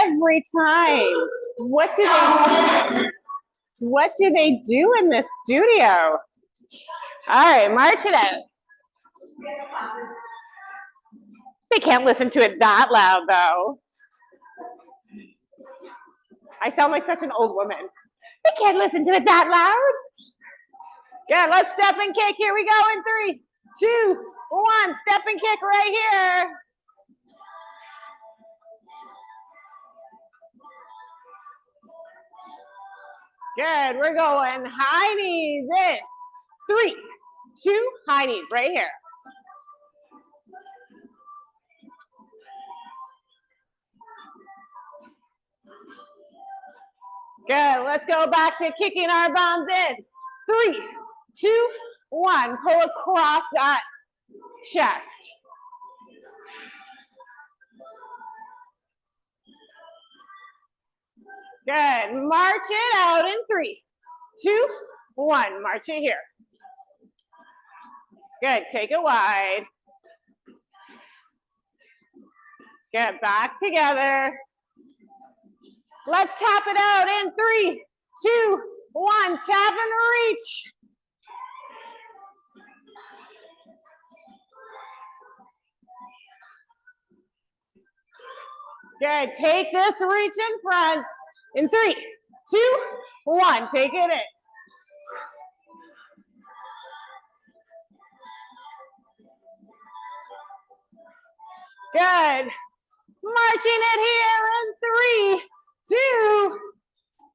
Every time. What do they do in this studio? All right, march it out. They can't listen to it that loud though. I sound like such an old woman. They can't listen to it that loud. Good, let's step and kick. Here we go in 3, 2, 1. Step and kick right here. Good, we're going high knees in. 3, 2, high knees right here. Good, let's go back to kicking our bums in. 3, 2, 1. Pull across that chest. Good, march it out in 3, 2, 1. March it here. Good, take it wide. Get back together. Let's tap it out in 3, 2, 1. Tap and reach. Good, take this reach in front. In 3, 2, 1. Take it in. Good. Marching it here in 3, 2.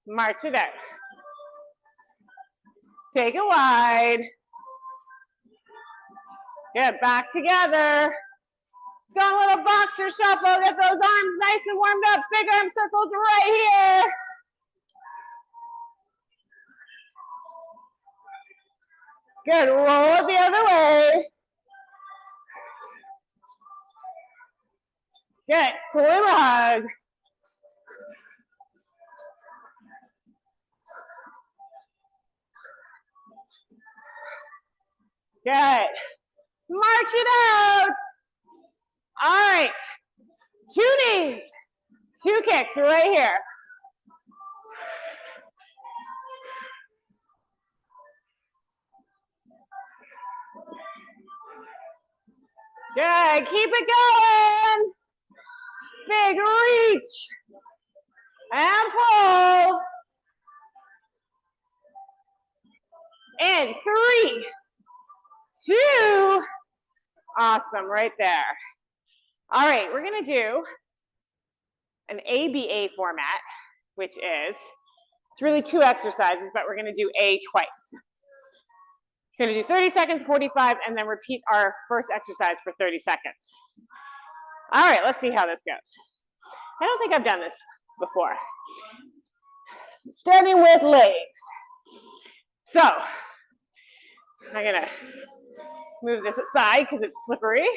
March it out. Take it wide. Get back together. Let's go a little boxer shuffle. Get those arms nice and warmed up. Big arm circles right here. Good, roll it the other way. Good, swim hug. Good. March it out. All right. 2 knees, 2 kicks right here. Good. Keep it going. Big reach. And pull. And 3, 2. Awesome, right there. All right, we're gonna do an ABA format, which is, it's really 2 exercises, but we're gonna do A twice. We're gonna do 30 seconds, 45, and then repeat our first exercise for 30 seconds. All right, let's see how this goes. I don't think I've done this before. Starting with legs. So, I'm gonna move this aside because it's slippery.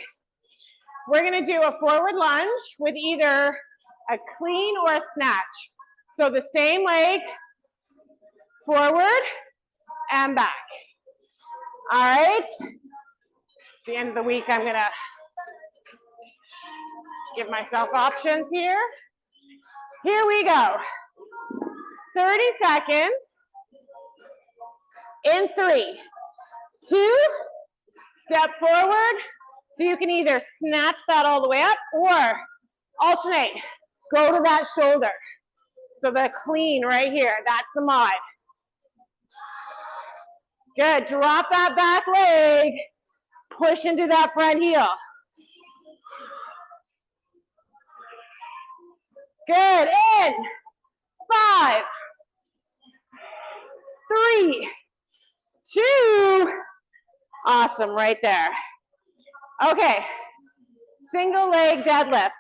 We're gonna do a forward lunge with either a clean or a snatch. So the same leg, forward and back. All right, it's the end of the week. I'm gonna give myself options here. Here we go. 30 seconds. In 3, 2, step forward. So you can either snatch that all the way up or alternate. Go to that shoulder. So the clean right here, that's the mod. Good, drop that back leg. Push into that front heel. Good, in 5, 3, 2. Awesome, right there. Okay, single leg deadlifts.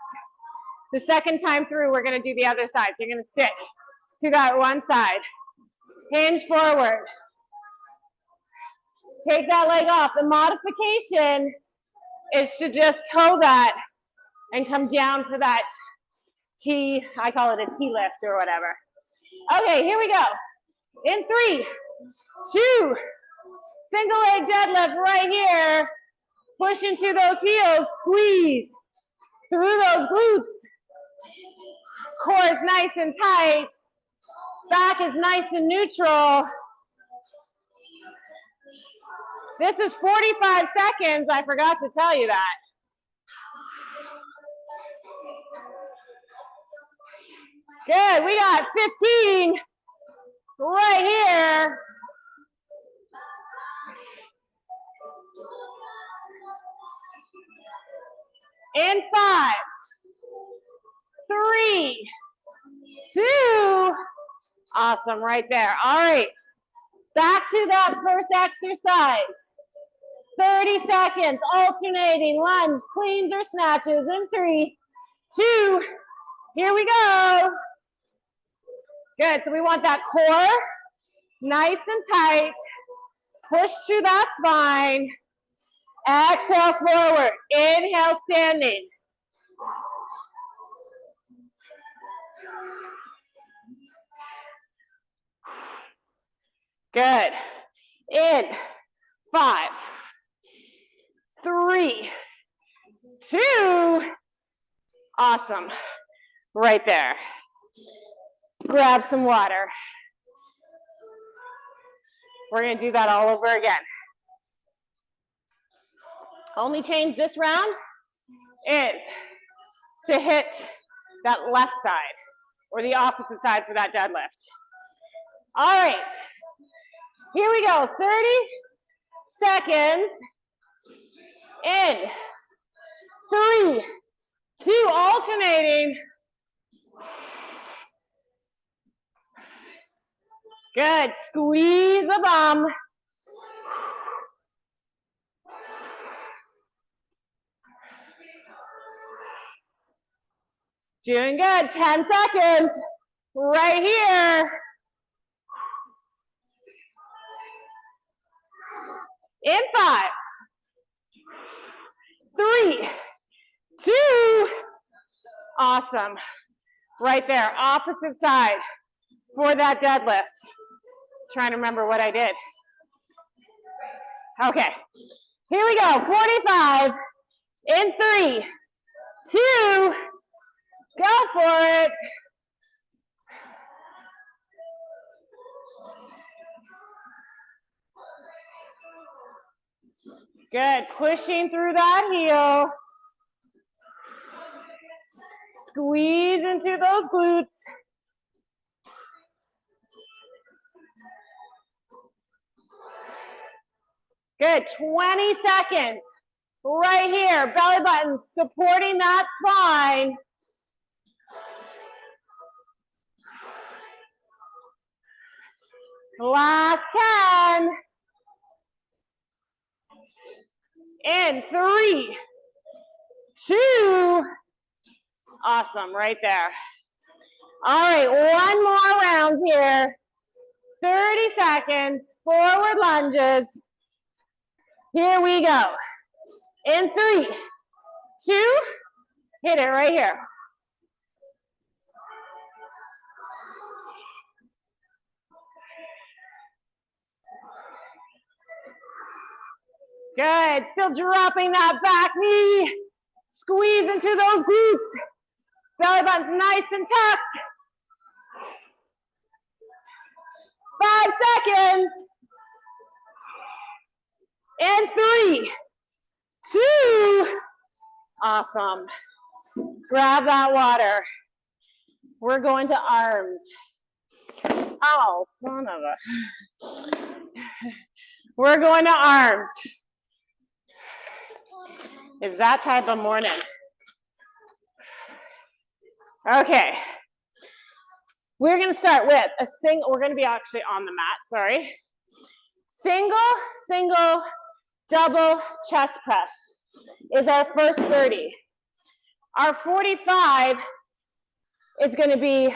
The second time through, we're gonna do the other side. So you're gonna stick to that one side. Hinge forward. Take that leg off. The modification is to just toe that and come down for that T, I call it a T lift or whatever. Okay, here we go. In 3, 2, single leg deadlift right here. Push into those heels, squeeze through those glutes. Core is nice and tight. Back is nice and neutral. This is 45 seconds. I forgot to tell you that. Good, we got 15 right here. In 5, 3, 2, awesome, right there. All right, back to that first exercise. 30 seconds, alternating lunge, cleans or snatches in 3, 2, here we go. Good, so we want that core nice and tight. Push through that spine. Exhale forward, inhale standing. Good. In 5, 3, 2, awesome. Right there. Grab some water. We're going to do that all over again. Only change this round is to hit that left side or the opposite side for that deadlift. All right, here we go. 30 seconds. In 3, 2, alternating. Good, squeeze the bum. Doing good, 10 seconds, right here. In 5, 3, 2, awesome. Right there, opposite side for that deadlift. Trying to remember what I did. Okay, here we go, 45, in 3, 2, go for it. Good, pushing through that heel. Squeeze into those glutes. Good, 20 seconds. Right here, belly button supporting that spine. Last 10. In 3, 2, awesome, right there. All right, one more round here. 30 seconds, forward lunges. Here we go. In 3, 2, hit it right here. Good, still dropping that back knee. Squeeze into those glutes. Belly button's nice and tucked. 5 seconds. And 3, 2, awesome. Grab that water. We're going to arms. Oh, son of a. We're going to arms. It's that type of morning. Okay. We're going to start with a single, we're going to be actually on the mat, sorry. Single, double chest press is our first 30. Our 45 is going to be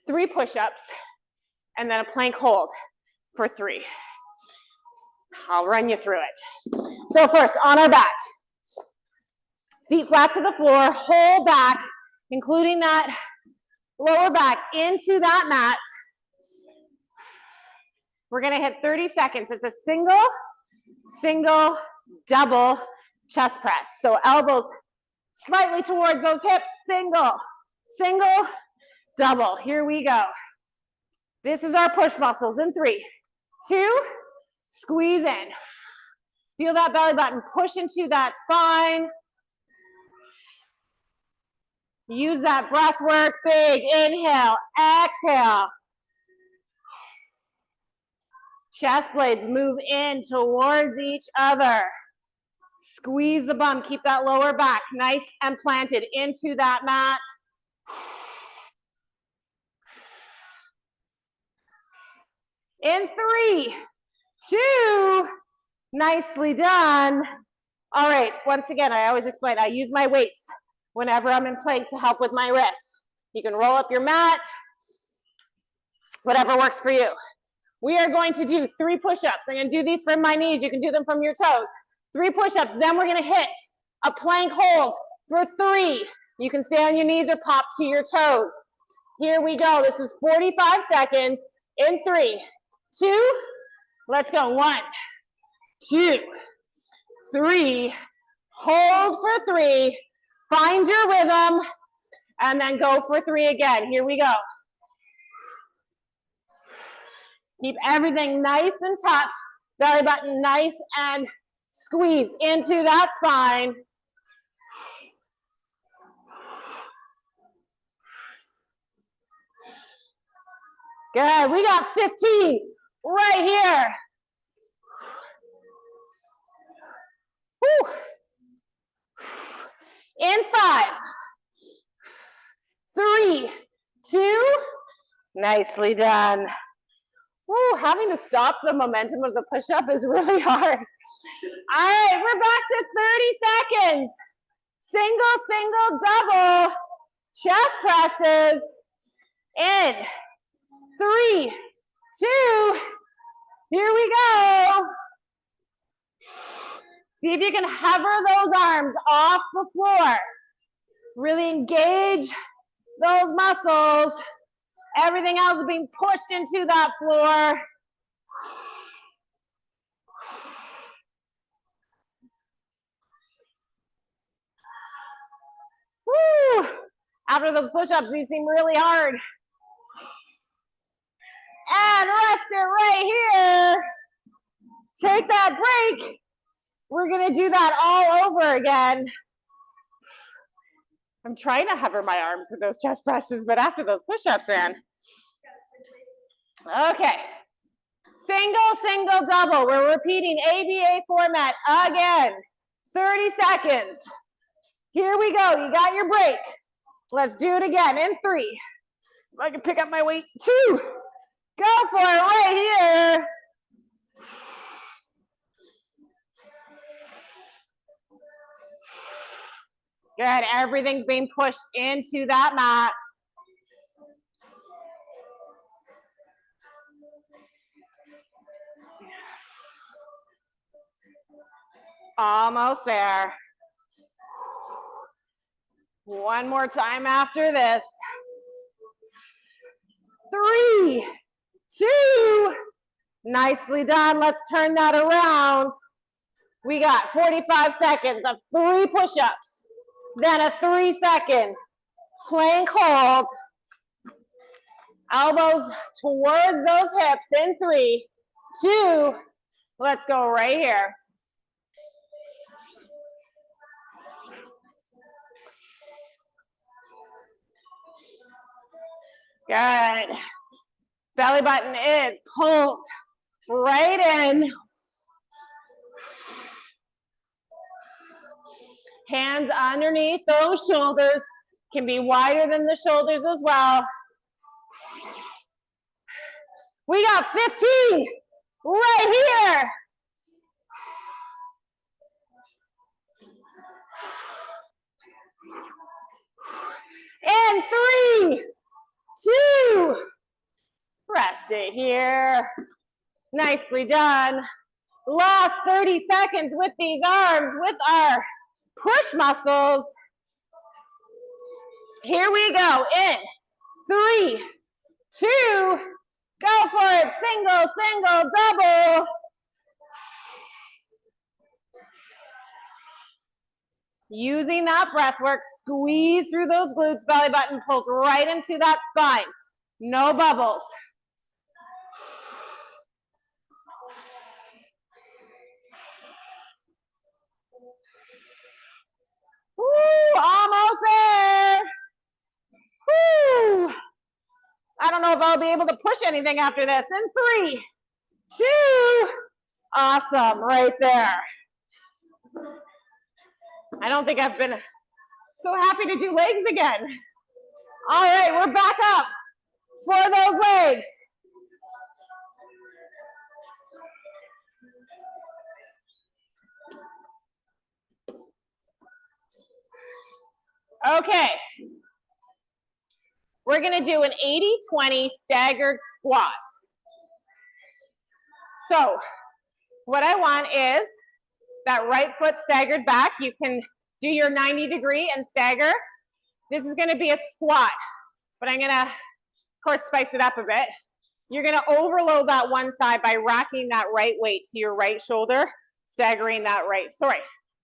3 push-ups and then a plank hold for 3. I'll run you through it. So first, on our back. Feet flat to the floor, whole back, including that lower back into that mat. We're gonna hit 30 seconds. It's a single, double chest press. So elbows slightly towards those hips, single, single, double. Here we go. This is our push muscles in 3, 2, squeeze in. Feel that belly button push into that spine. Use that breath work, big inhale, exhale. Chest blades move in towards each other. Squeeze the bum, keep that lower back nice and planted into that mat. In 3, 2, nicely done. All right, once again, I always explain, I use my weights whenever I'm in plank to help with my wrists. You can roll up your mat, whatever works for you. We are going to do 3 push-ups. I'm going to do these from my knees. You can do them from your toes. 3 push-ups. Then we're going to hit a plank hold for 3. You can stay on your knees or pop to your toes. Here we go. This is 45 seconds in 3, 2. Let's go. 1, 2, 3. Hold for 3. Find your rhythm. And then go for 3 again. Here we go. Keep everything nice and tucked, belly button nice and squeeze into that spine. Good, we got 15 right here. Whew. In 5, 3, 2, nicely done. Woo, having to stop the momentum of the push-up is really hard. All right, we're back to 30 seconds. Single, single, double, chest presses. In 3, 2, here we go. See if you can hover those arms off the floor. Really engage those muscles. Everything else is being pushed into that floor. Woo! After those push-ups, these seem really hard. And rest it right here. Take that break. We're gonna do that all over again. I'm trying to hover my arms with those chest presses, but after those push-ups, man. Okay. Single, single, double. We're repeating ABA format again. 30 seconds. Here we go. You got your break. Let's do it again in 3. If I can pick up my weight. 2. Go for it right here. Good. Everything's being pushed into that mat. Almost there. One more time after this. 3, 2. Nicely done. Let's turn that around. We got 45 seconds of 3 push-ups. Then a 3-second plank hold. Elbows towards those hips in 3, 2. Let's go right here. Good. Belly button is pulled right in. Hands underneath those shoulders. Can be wider than the shoulders as well. We got 15 right here. And 3, 2. Rest it here. Nicely done. Last 30 seconds with these arms, with our push muscles. Here we go. In 3, 2. Go for it. Single, single, double. Using that breath work, squeeze through those glutes, belly button pulls right into that spine. No bubbles. Woo, almost there. Woo. I don't know if I'll be able to push anything after this. In 3, 2, awesome, right there. I don't think I've been so happy to do legs again. All right, we're back up for those legs. Okay. We're gonna do an 80-20 staggered squat. So what I want is that right foot staggered back. You can do your 90-degree and stagger. This is gonna be a squat, but I'm gonna, of course, spice it up a bit. You're gonna overload that one side by racking that right weight to your right shoulder, staggering that right,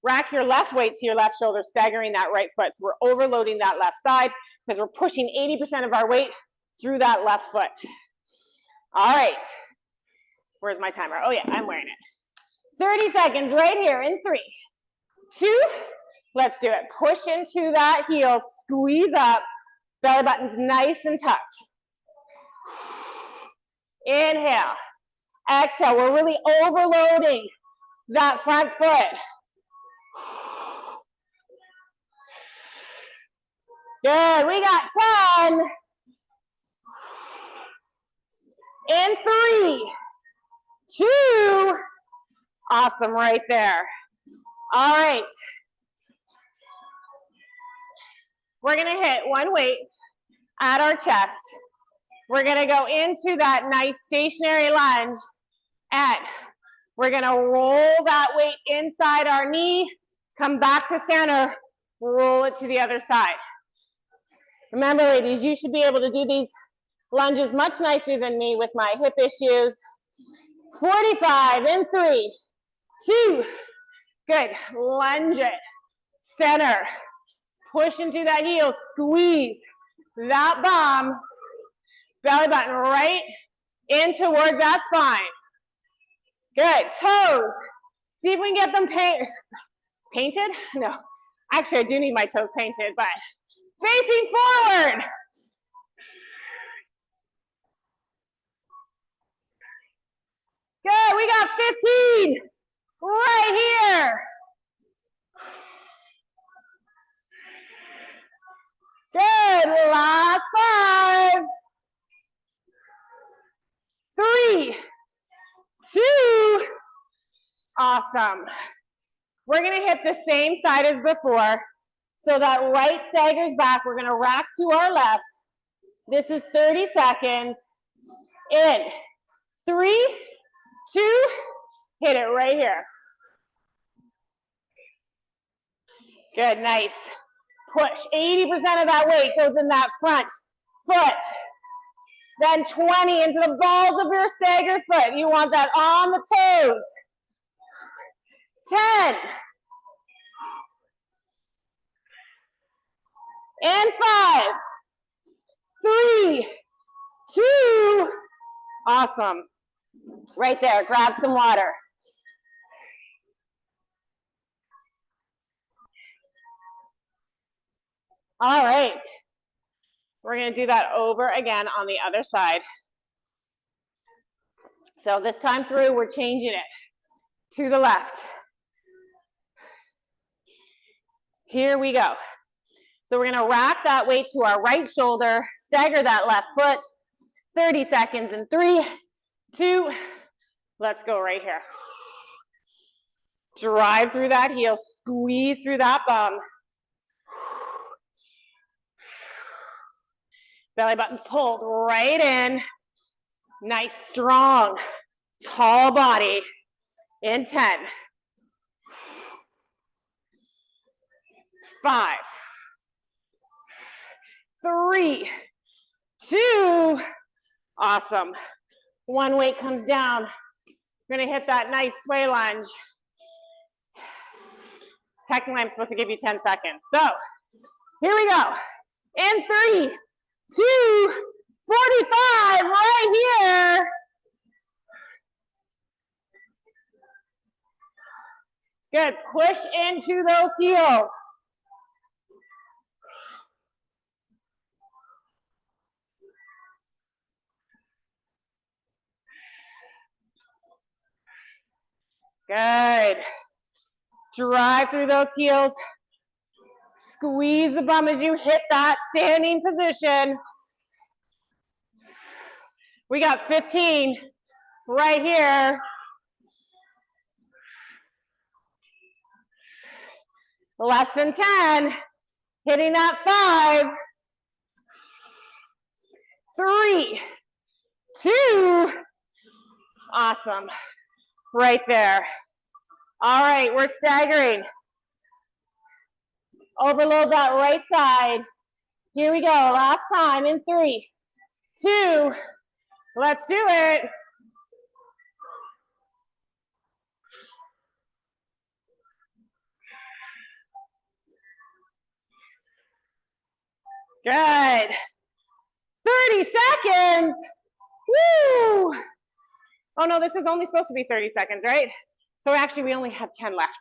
rack your left weight to your left shoulder, staggering that right foot. So we're overloading that left side because we're pushing 80% of our weight through that left foot. All right, where's my timer? Oh yeah, I'm wearing it. 30 seconds right here in 3, 2, let's do it. Push into that heel, squeeze up, belly button's nice and tucked. Inhale, exhale, we're really overloading that front foot. Good, we got 10. In 3, 2, awesome, right there. All right. We're gonna hit one weight at our chest. We're gonna go into that nice stationary lunge, and we're gonna roll that weight inside our knee, come back to center, roll it to the other side. Remember, ladies, you should be able to do these lunges much nicer than me with my hip issues. 45 in 3, 2, good, lunge it, center, push into that heel, squeeze that bum, belly button right in towards that spine. Good, toes, see if we can get them painted? No, actually I do need my toes painted, but facing forward. Good, we got 15 right here. Good, last 5, 3, 2, awesome. We're gonna hit the same side as before. So that right staggers back, we're gonna rack to our left. This is 30 seconds. In 3, 2, hit it right here. Good, nice. Push, 80% of that weight goes in that front foot. Then 20 into the balls of your staggered foot. You want that on the toes. 10. And 5, 3, 2, awesome. Right there, grab some water. All right, we're gonna do that over again on the other side. So this time through, we're changing it to the left. Here we go. So we're gonna rack that weight to our right shoulder, stagger that left foot, 30 seconds in 3, 2, let's go right here. Drive through that heel, squeeze through that bum. Belly button's pulled right in. Nice, strong, tall body in 10. 5, 3, 2, awesome. One weight comes down. We're gonna hit that nice sway lunge. Technically, I'm supposed to give you 10 seconds. So here we go. In 3, 2, 45, right here. Good, push into those heels. Good. Drive through those heels. Squeeze the bum as you hit that standing position. We got 15 right here. Less than 10. Hitting that 5. 3, 2. Awesome. Right there. All right, we're staggering. Overload that right side. Here we go. Last time in 3, 2. Let's do it. Good. 30 seconds. Woo! Oh no, this is only supposed to be 30 seconds, right? So actually we only have 10 left.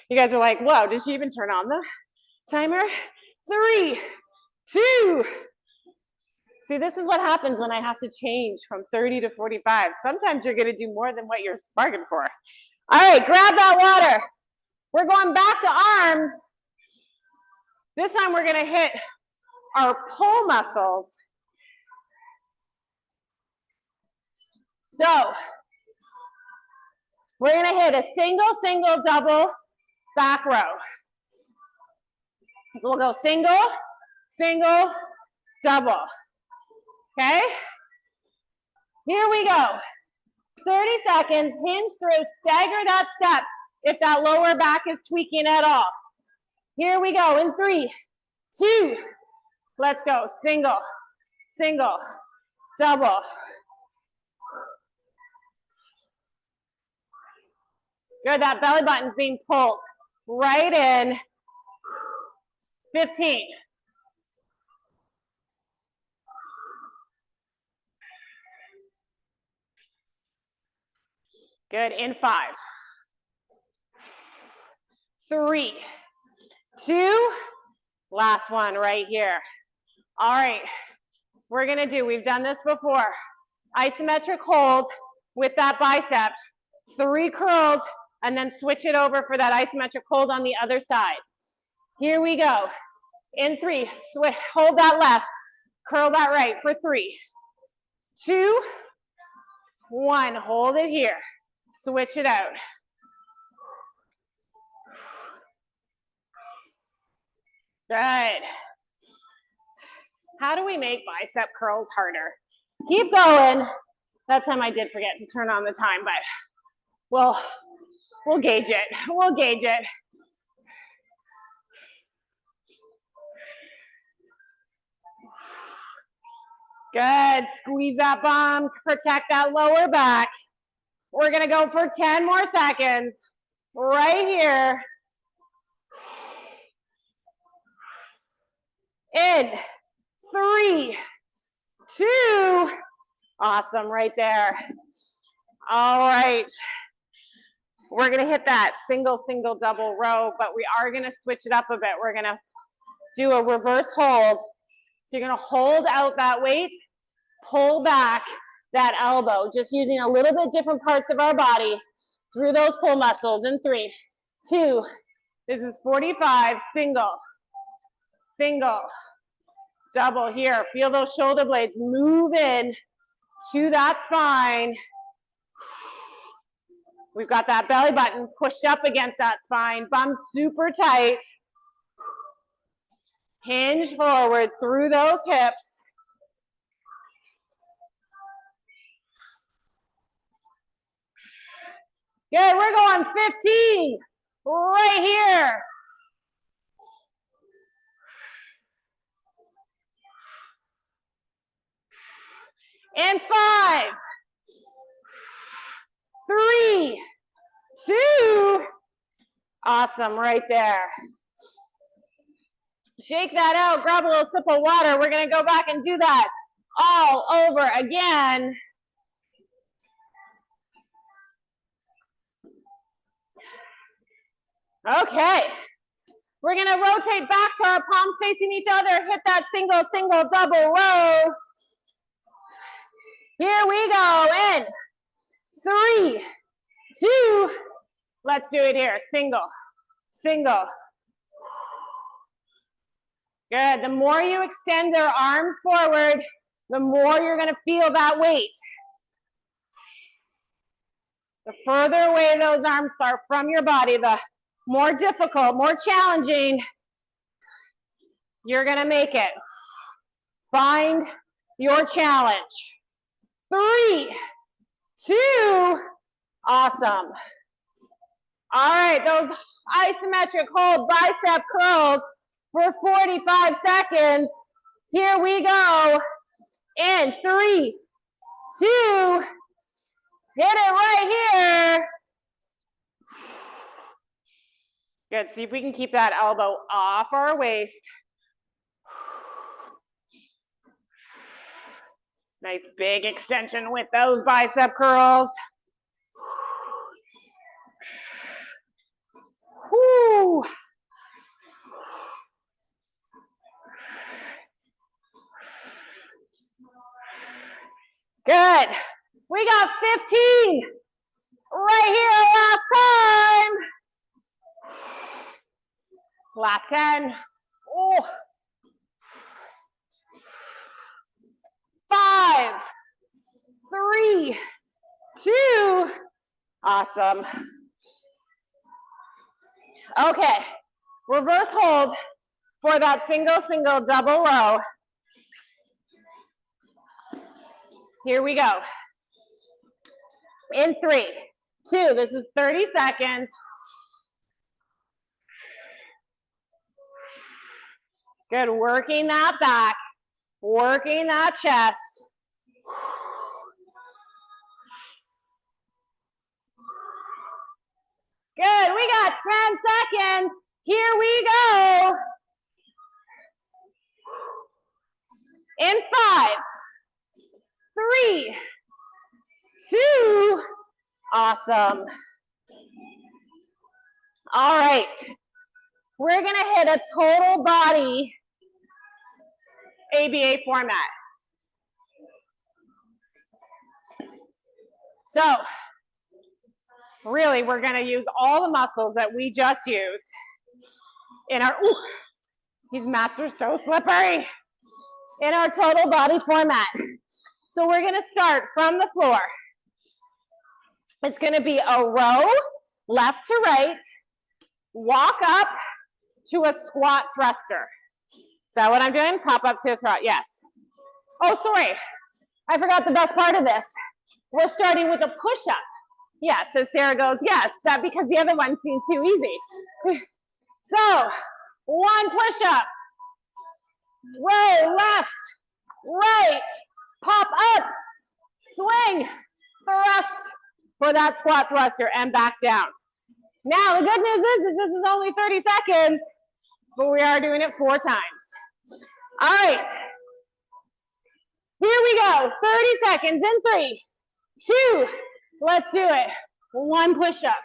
You guys are like, whoa, did she even turn on the timer? 3, 2. See, this is what happens when I have to change from 30 to 45. Sometimes you're gonna do more than what you're bargained for. All right, grab that water. We're going back to arms. This time we're gonna hit our pull muscles. So we're gonna hit a single, single, double, back row. So we'll go single, single, double. Okay? Here we go. 30 seconds, hinge through, stagger that step if that lower back is tweaking at all. Here we go in 3, 2, let's go. Single, single, double. Good, that belly button's being pulled right in. 15. Good, in 5, 3, 2, last one right here. All right, we're gonna do, we've done this before, isometric hold with that bicep, 3 curls, and then switch it over for that isometric hold on the other side. Here we go. In 3, switch, hold that left, curl that right for 3, 2, 1, hold it here, switch it out. Good. How do we make bicep curls harder? Keep going. That time I did forget to turn on the time, but we'll gauge it. We'll gauge it. Good. Squeeze that bum. Protect that lower back. We're going to go for 10 more seconds. Right here. In 3, 2. Awesome, right there. All right. We're going to hit that single, single, double row, but we are going to switch it up a bit. We're going to do a reverse hold. So you're going to hold out that weight, pull back that elbow, just using a little bit different parts of our body through those pull muscles. In 3, 2, this is 45, single, single, double here. Feel those shoulder blades move in to that spine. We've got that belly button pushed up against that spine, bum super tight. Hinge forward through those hips. Good, we're going 15 right here. And 5, 3, 2. Awesome, right there. Shake that out, grab a little sip of water. We're gonna go back and do that all over again. Okay, we're gonna rotate back to our palms facing each other, hit that single, single, double row. Here we go, in 3, 2, let's do it here, single, single. Good, the more you extend their arms forward, the more you're gonna feel that weight. The further away those arms are from your body, the more difficult, more challenging you're gonna make it. Find your challenge. 3, 2, awesome. All right, those isometric hold bicep curls for 45 seconds. Here we go. In 3, 2, hit it right here. Good, see if we can keep that elbow off our waist. Nice big extension with those bicep curls. Whew. Good. We got 15 right here last time. Last 10. Oh. 5, 3, 2. Awesome. Okay, reverse hold for that single, single, double row. Here we go. In 3, 2, this is 30 seconds. Good, working that back, working that chest. Good, we got 10 seconds. Here we go. In 5, 3, 2, awesome. All right, we're gonna hit a total body ABA format. So, really, we're gonna use all the muscles that we just used in our, ooh, these mats are so slippery, in our total body format. So we're gonna start from the floor. It's gonna be a row, left to right, walk up to a squat thruster. Is that what I'm doing? Pop up to a thrust, yes. Oh, sorry, I forgot the best part of this. We're starting with a push-up. Yes, as Sarah goes, yes, that because the other one seemed too easy. So, 1 push-up, row left, right, pop up, swing, thrust for that squat thruster and back down. Now, the good news is this is only 30 seconds, but we are doing it 4 times. All right, here we go, 30 seconds in 3, 2, let's do it. 1 push-up.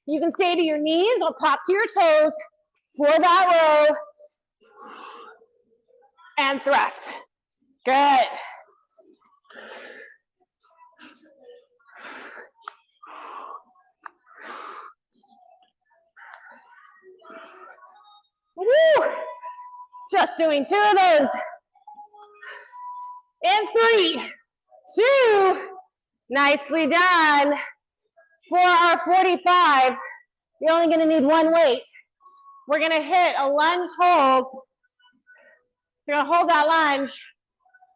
You can stay to your knees or pop to your toes for that row. And thrust. Good. Woo. Just doing 2 of those. And 3, 2, nicely done. For our 45, you're only gonna need 1 weight. We're gonna hit a lunge hold. You're gonna hold that lunge,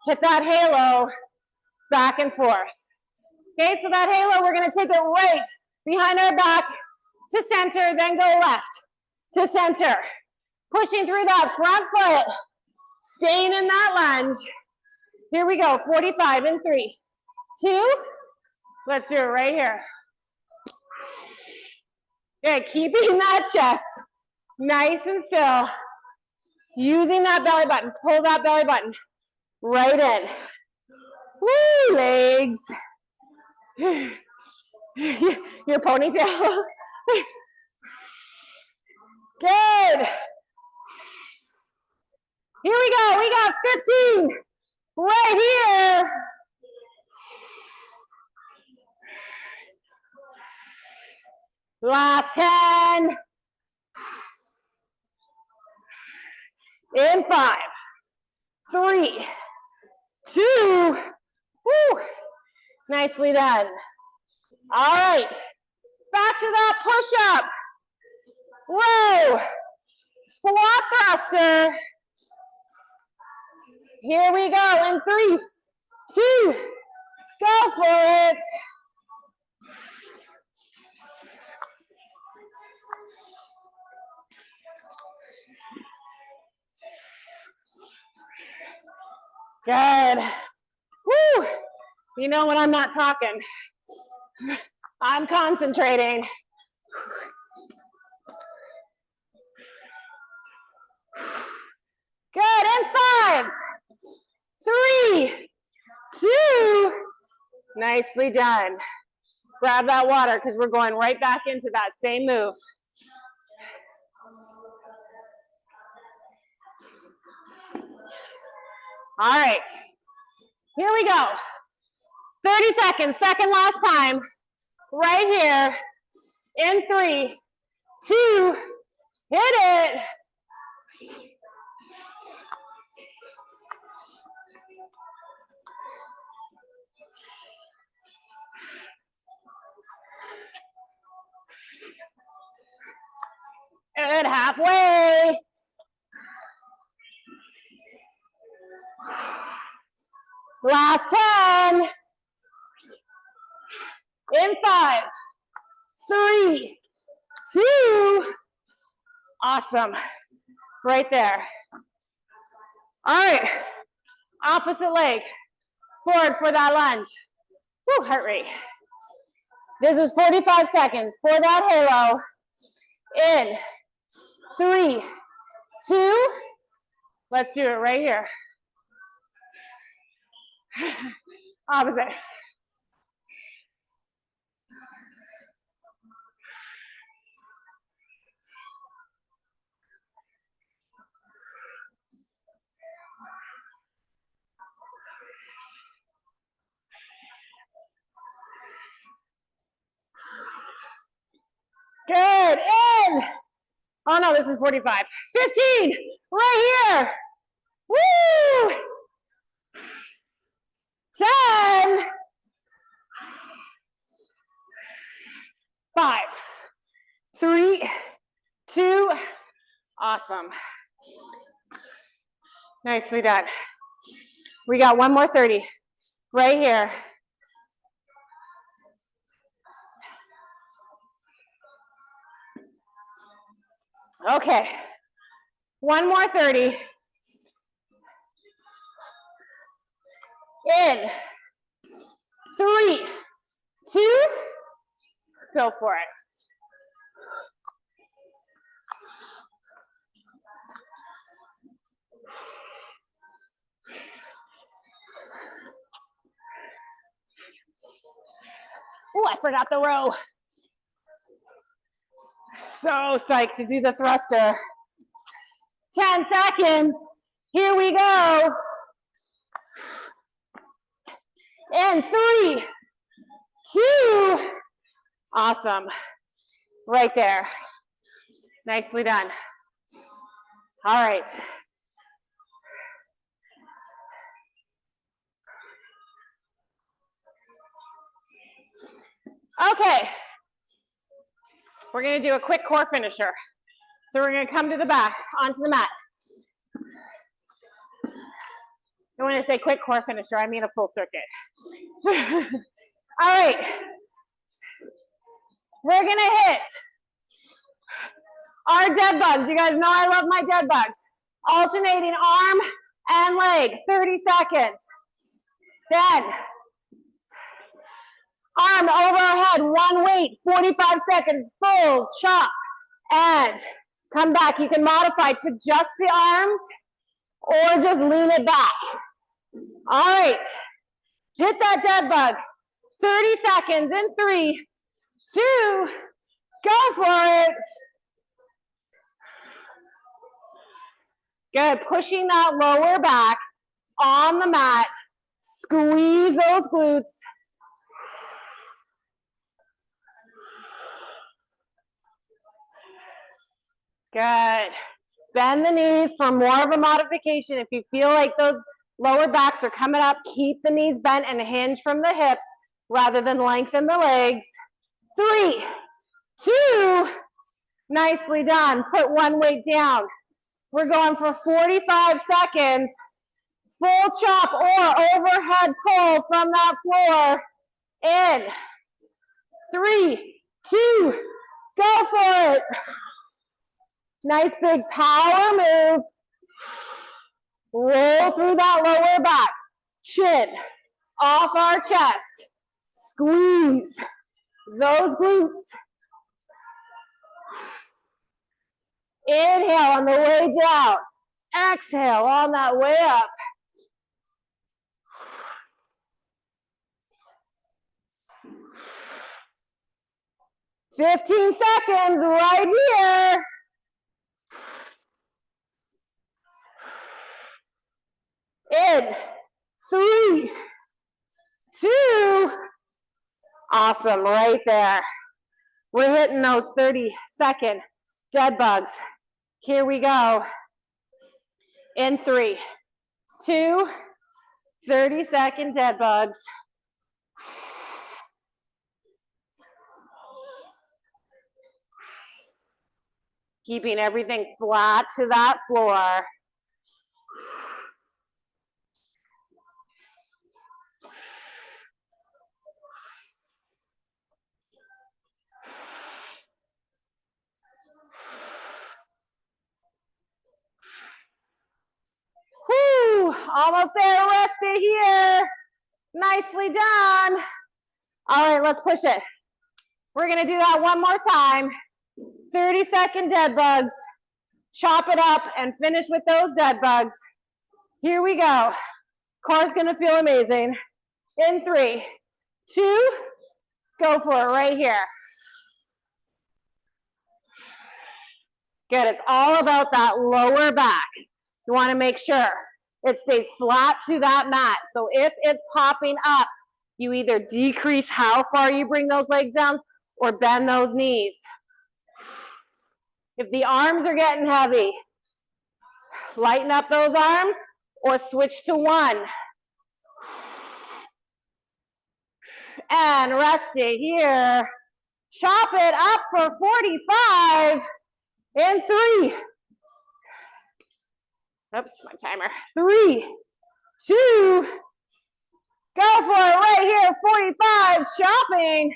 hit that halo, back and forth. Okay, so that halo, we're gonna take it right behind our back to center, then go left to center. Pushing through that front foot, staying in that lunge. Here we go, 45 in 3, 2, let's do it right here. Good, keeping that chest nice and still. Using that belly button, pull that belly button right in. Woo, legs. Your ponytail. Good. Here we go. We got 15 right here. Last 10. In 5, 3, 2. Woo. Nicely done. All right. Back to that push-up. Row. Squat thruster. Here we go in 3, 2, go for it. Good. Woo. You know when I'm not talking, I'm concentrating. Good, in 5, 3, 2, nicely done. Grab that water because we're going right back into that same move. All right, here we go. 30 seconds, second last time. Right here, in 3, 2, hit it. Good, halfway. Last 10. In 5, 3, 2. Awesome. Right there. All right. Opposite leg. Forward for that lunge. Woo, heart rate. This is 45 seconds for that halo. In 3, 2. Let's do it right here. Opposite. Good, in. Oh no, this is 45. 15, right here. Woo! 10. 5, 3, 2. Awesome. Nicely done. We got one more 30 right here. Okay, one more 30. In 3, 2, go for it. Oh, I forgot the row. So psyched to do the thruster. 10 seconds. Here we go. And 3, 2. Awesome. Right there. Nicely done. All right. Okay. We're going to do a quick core finisher. So we're going to come to the back, onto the mat. And when I say quick core finisher, I mean a full circuit. All right. We're going to hit our dead bugs. You guys know I love my dead bugs. Alternating arm and leg, 30 seconds. Then Arm overhead, one weight, 45 seconds, full chop, and come back. You can modify to just the arms or just lean it back. All right, hit that dead bug. 30 seconds in 3, 2, go for it. Good, pushing that lower back on the mat. Squeeze those glutes. Good. Bend the knees for more of a modification. If you feel like those lower backs are coming up, keep the knees bent and hinge from the hips rather than lengthen the legs. 3, 2, nicely done. Put one weight down. We're going for 45 seconds. Full chop or overhead pull from that floor. In 3, 2, go for it. Nice big power move. Roll through that lower back. Chin off our chest. Squeeze those glutes. Inhale on the way down. Exhale on that way up. "15 seconds right here. In 3, 2, awesome, right there. We're hitting those 30-second dead bugs. Here we go. In 3, 2, 30-second dead bugs. Keeping everything flat to that floor. Whew, almost there, rested here. Nicely done. All right, let's push it. We're gonna do that one more time. 30-second dead bugs. Chop it up and finish with those dead bugs. Here we go. Core's gonna feel amazing. In 3, 2, go for it right here. Good, it's all about that lower back. You wanna make sure it stays flat to that mat. So if it's popping up, you either decrease how far you bring those legs down or bend those knees. If the arms are getting heavy, lighten up those arms or switch to one. And rest it here. Chop it up for 45 in 3. Oops, my timer. 3, 2, go for it right here. 45, chopping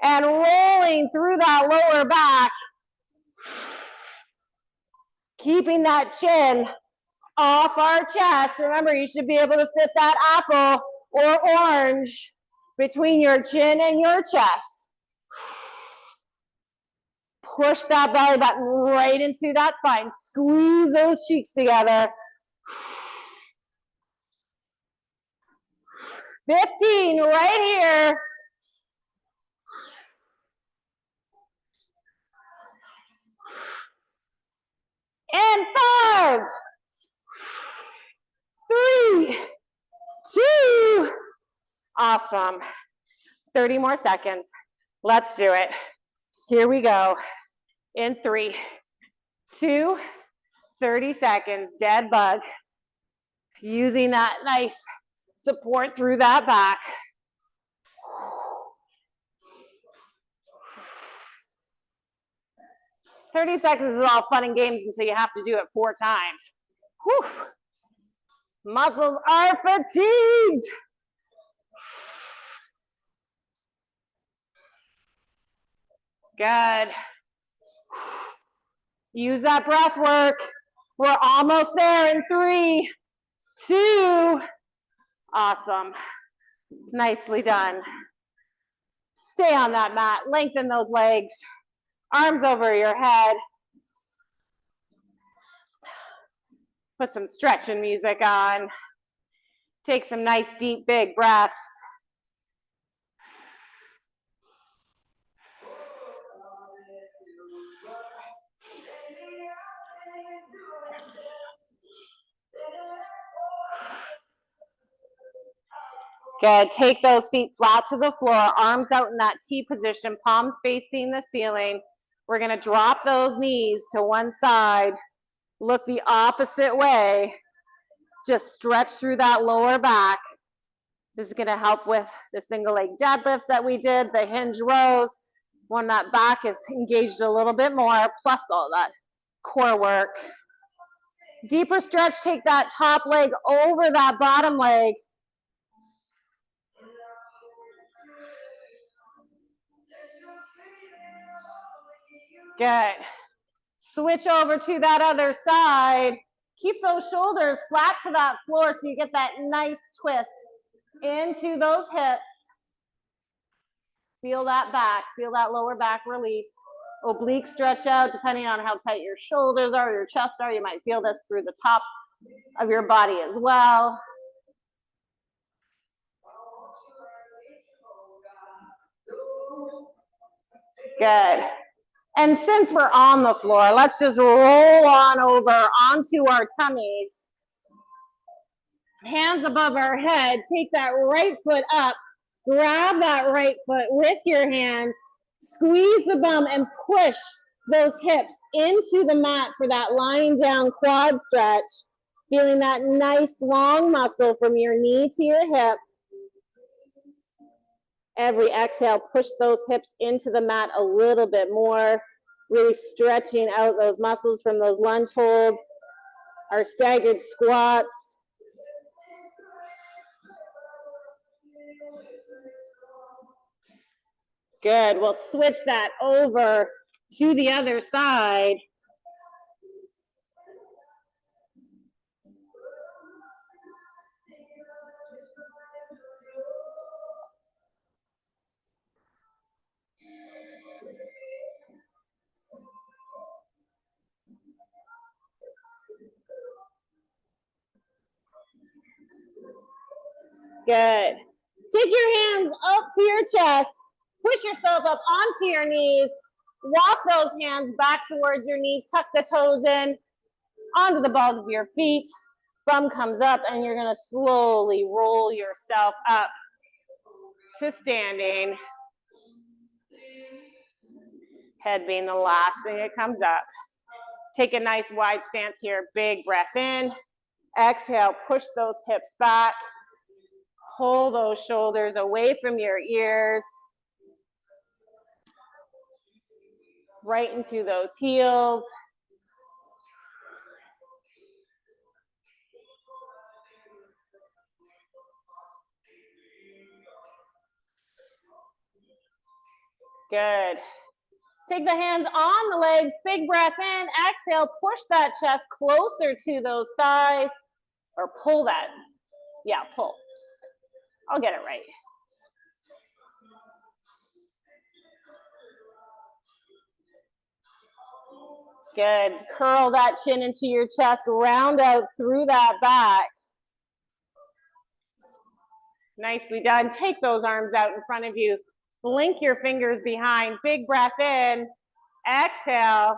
and rolling through that lower back. Keeping that chin off our chest. Remember, you should be able to fit that apple or orange between your chin and your chest. Push that belly button right into that spine. Squeeze those cheeks together. 15 right here. And 5, 3, 2, awesome. 30 more seconds. Let's do it. Here we go. In 3, 2, 30 seconds, dead bug. Using that nice support through that back. "30 seconds is all fun and games until you have to do it 4 times. Whew. Muscles are fatigued. Good. Use that breath work. We're almost there in 3, 2, awesome. Nicely done. Stay on that mat, lengthen those legs, arms over your head. Put some stretching music on. Take some nice, deep, big breaths. Good, take those feet flat to the floor, arms out in that T position, palms facing the ceiling. We're gonna drop those knees to one side, look the opposite way, just stretch through that lower back. This is gonna help with the single leg deadlifts that we did, the hinge rows, when that back is engaged a little bit more, plus all that core work. Deeper stretch, take that top leg over that bottom leg. Good. Switch over to that other side. Keep those shoulders flat to that floor so you get that nice twist into those hips. Feel that back, feel that lower back release. Oblique stretch out depending on how tight your shoulders are, your chest are. You might feel this through the top of your body as well. Good. And since we're on the floor, let's just roll on over onto our tummies. Hands above our head, take that right foot up, grab that right foot with your hands, squeeze the bum and push those hips into the mat for that lying down quad stretch, feeling that nice long muscle from your knee to your hip. Every exhale, push those hips into the mat a little bit more, really stretching out those muscles from those lunge holds, our staggered squats. Good, we'll switch that over to the other side. Good. Take your hands up to your chest. Push yourself up onto your knees. Walk those hands back towards your knees. Tuck the toes in onto the balls of your feet. Bum comes up and you're going to slowly roll yourself up to standing. Head being the last thing that comes up. Take a nice wide stance here. Big breath in. Exhale, push those hips back. Pull those shoulders away from your ears. Right into those heels. Good. Take the hands on the legs, big breath in, exhale, push that chest closer to those thighs, or pull that. Yeah, pull. I'll get it right. Good. Curl that chin into your chest, round out through that back. Nicely done. Take those arms out in front of you. Link your fingers behind. Big breath in. Exhale.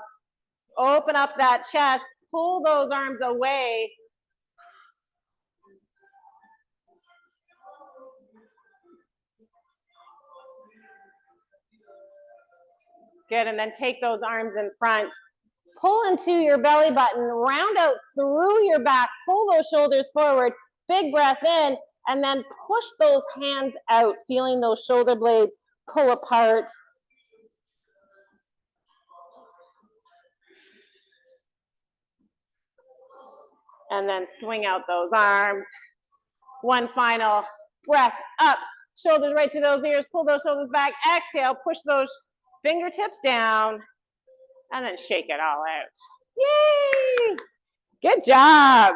Open up that chest. Pull those arms away. Good. And then take those arms in front. Pull into your belly button. Round out through your back. Pull those shoulders forward. Big breath in. And then push those hands out, feeling those shoulder blades pull apart. And then swing out those arms. One final breath up. Shoulders right to those ears. Pull those shoulders back. Exhale. Push those fingertips down. And then shake it all out. Yay! Good job.